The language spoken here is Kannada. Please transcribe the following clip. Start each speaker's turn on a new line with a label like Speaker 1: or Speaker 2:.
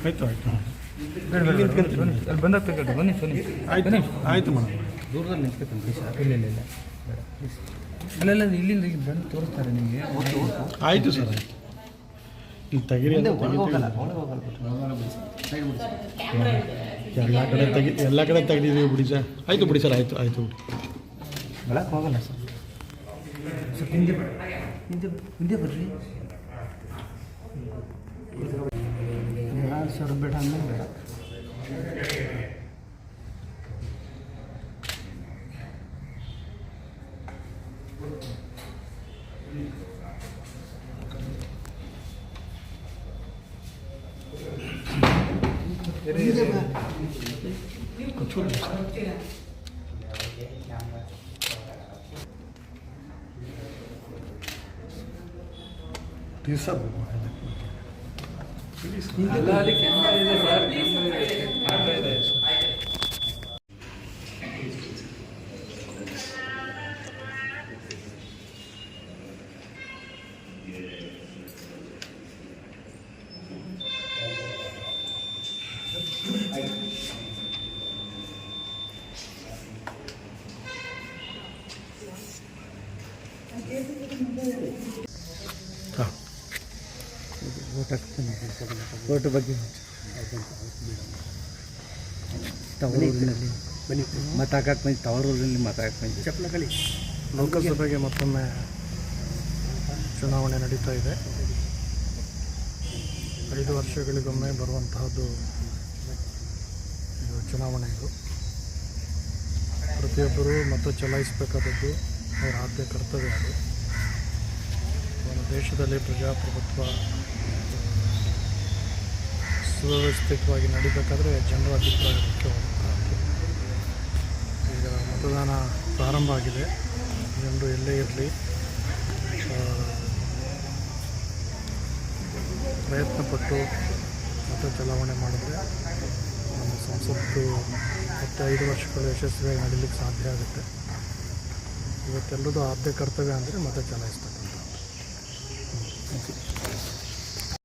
Speaker 1: ಆಯಿತು ಆಯಿತು
Speaker 2: ಅಲ್ಲಿ ಬಂದಾಗ ತಗೊಳ್ರಿ. ಬನ್ನಿ ಬನ್ನಿ.
Speaker 1: ಆಯಿತು ಆಯಿತು ಮೇಡಮ್.
Speaker 2: ದೂರದಲ್ಲಿ ನಿಂತ್ಕೊತೀನಿ ಪ್ಲೀಸ್. ಇಲ್ಲ ಇಲ್ಲ ಇಲ್ಲ ಬೇಡ ಪ್ಲೀಸ್. ಅಲ್ಲೆಲ್ಲ ಇಲ್ಲಿಂದ ಈಗ ಬಂದು ತೋರಿಸ್ತಾರೆ ನಿಮಗೆ.
Speaker 1: ಆಯಿತು ಸರ್ ಆಯಿತು. ಇಲ್ಲಿ ತೆಗೀರಿ ಅಂತ ಎಲ್ಲ ಕಡೆ ತೆಗೆದಿದ್ದೀವಿ ಬಿಡಿ ಸರ್. ಆಯಿತು ಬಿಡಿ ಸರ್. ಆಯಿತು ಆಯಿತು ಬಿಡಿ.
Speaker 2: ಬೆಳಕ್ಕೆ ಹೋಗಲ್ಲ ಸರ್. ಸ್ವಲ್ಪ ಹಿಂದೆ ಹಿಂದೆ ಬರ್ರಿ. ಸರ್ ಬೇಡ ಅಂದರೆ ಬೇಡ.
Speaker 3: ಓಟು ಬಗ್ಗೆ ತವರೂರಿನಲ್ಲಿ ಮಾತಾಡಕ್ಕೆ ಬಂದು ತವರೂರಿನಲ್ಲಿ ಮಾತಾಡಕ್ಕೆ ಬಂದು ಚಪ್ಪಲಕಳಿ
Speaker 1: ಲೋಕಸಭೆಗೆ ಮತ್ತೊಮ್ಮೆ ಚುನಾವಣೆ ನಡೀತಾ ಇದೆ. 5 ವರ್ಷಗಳಿಗೊಮ್ಮೆ ಬರುವಂತಹದ್ದು ಇದು ಚುನಾವಣೆ. ಇದು ಪ್ರತಿಯೊಬ್ಬರೂ ಮತ ಚಲಾಯಿಸಬೇಕಾದದ್ದು ಅವರ ಆದ್ಯ ಕರ್ತವ್ಯ. ಅದು ಒಂದು ದೇಶದಲ್ಲಿ ಪ್ರಜಾಪ್ರಭುತ್ವ ಸುವ್ಯವಸ್ಥಿತವಾಗಿ ನಡೀಬೇಕಾದ್ರೆ ಜನರ ಅಭಿಪ್ರಾಯ ಮುಖ್ಯವಾಗುತ್ತದೆ. ಈಗ ಮತದಾನ ಪ್ರಾರಂಭ ಆಗಿದೆ. ಜನರು ಎಲ್ಲೇ ಇರಲಿ ಪ್ರಯತ್ನಪಟ್ಟು ಮತ ಚಲಾವಣೆ ಮಾಡಿದ್ರೆ ನಮ್ಮ ಸಂಸತ್ತು ಮತ್ತೆ 5 ವರ್ಷಗಳು ಯಶಸ್ವಿಯಾಗಿ ನಡೀಲಿಕ್ಕೆ ಸಾಧ್ಯ ಆಗುತ್ತೆ. ಇವತ್ತೆಲ್ಲರೂ ಆದ್ಯ ಕರ್ತವ್ಯ ಅಂದರೆ ಮತ ಚಲಾಯಿಸ್ತಕ್ಕಂಥದ್ದು.